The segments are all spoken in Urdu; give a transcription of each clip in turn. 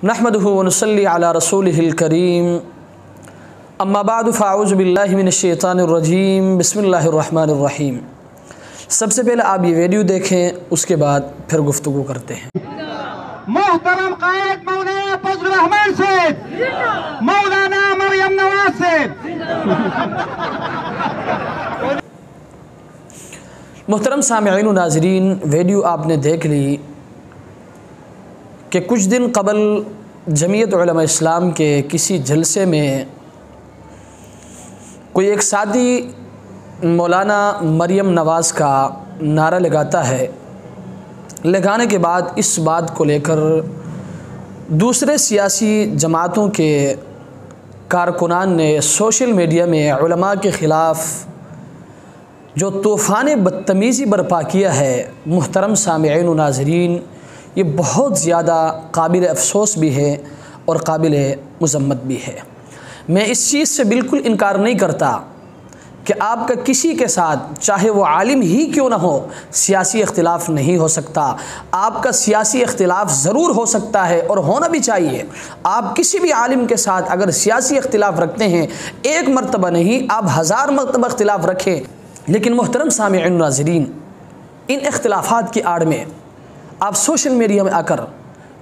نحمدہ ونصلی علی رسولہ الکریم اما بعد فاعوذ باللہ من الشیطان الرجیم بسم اللہ الرحمن الرحیم۔ سب سے پہلے آپ یہ ویڈیو دیکھیں، اس کے بعد پھر گفتگو کرتے ہیں۔ محترم قائد مولانا عبد الرحمن سے، مولانا مریم نواز سے۔ محترم سامعین و ناظرین، ویڈیو آپ نے دیکھ لی کہ کچھ دن قبل جمعیت علماء اسلام کے کسی جلسے میں کوئی ایک ساتھی مولانا مریم نواز کا نعرہ لگاتا ہے۔ لگانے کے بعد اس بات کو لے کر دوسرے سیاسی جماعتوں کے کارکنان نے سوشل میڈیا میں علماء کے خلاف جو طوفان بدتمیزی برپا کیا ہے، محترم سامعین و ناظرین، یہ بہت زیادہ قابل افسوس بھی ہے اور قابل مذمت بھی ہے۔ میں اس چیز سے بالکل انکار نہیں کرتا کہ آپ کا کسی کے ساتھ، چاہے وہ عالم ہی کیوں نہ ہو، سیاسی اختلاف نہیں ہو سکتا۔ آپ کا سیاسی اختلاف ضرور ہو سکتا ہے اور ہونا بھی چاہیے۔ آپ کسی بھی عالم کے ساتھ اگر سیاسی اختلاف رکھتے ہیں، ایک مرتبہ نہیں، آپ 1000 مرتبہ اختلاف رکھیں، لیکن محترم سامعین و ناظرین، ان اختلافات کی آڑ میں آپ سوشل میڈیا میں آ کر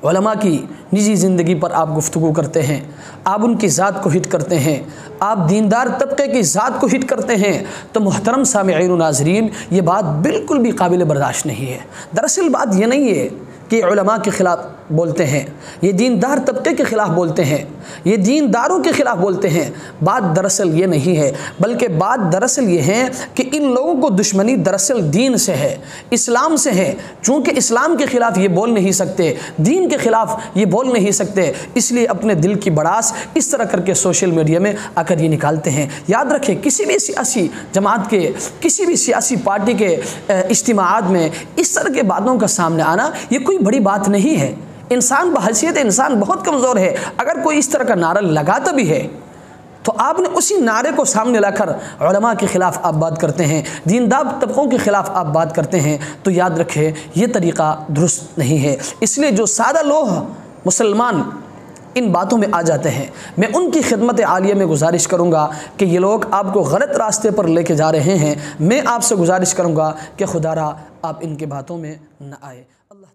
علماء کی نجی زندگی پر آپ گفتگو کرتے ہیں، آپ ان کی ذات کو ہٹ کرتے ہیں، آپ دیندار طبقے کی ذات کو ہٹ کرتے ہیں، تو محترم سامعین و ناظرین، یہ بات بالکل بھی قابل برداشت نہیں ہے۔ دراصل بات یہ نہیں ہے کہ علماء کے خلاف بولتے ہیں، یہ دیندار طبقے کے خلاف بولتے ہیں، یہ دینداروں کے خلاف بولتے ہیں۔ بات دراصل یہ نہیں ہے، بلکہ بات دراصل یہ ہے کہ ان لوگوں کو دشمنی دراصل دین سے ہے، اسلام سے ہے۔ چونکہ اسلام کے خلاف یہ بول نہیں سکتے، دین کے خلاف یہ بول نہیں سکتے، اس لیے اپنے دل کی بڑاس اس طرح کر کے سوشل میڈیا میں آ کر یہ نکالتے ہیں۔ یاد رکھیں، کسی بھی سیاسی جماعت کے، کسی بھی سیاسی پارٹی کے اجتماعات میں اس طرح کے باتوں کا سامنے آنا یہ کوئی بڑی بات نہیں ہے۔ انسان بحیثیت انسان بہت کمزور ہے۔ اگر کوئی اس طرح کا نعرہ لگاتا بھی ہے تو آپ نے اسی نعرے کو سامنے لا کر علماء کے خلاف آپ بات کرتے ہیں، دیندار طبقوں کے خلاف آپ بات کرتے ہیں، تو یاد رکھیں یہ طریقہ درست نہیں ہے۔ اس لیے جو سادہ لوگ مسلمان ان باتوں میں آ جاتے ہیں، میں ان کی خدمت عالیہ میں گزارش کروں گا کہ یہ لوگ آپ کو غلط راستے پر لے کے جا رہے ہیں۔ میں آپ سے گزارش کروں گا کہ خدا را آپ ان کی باتوں میں نہ آئے۔ اللہ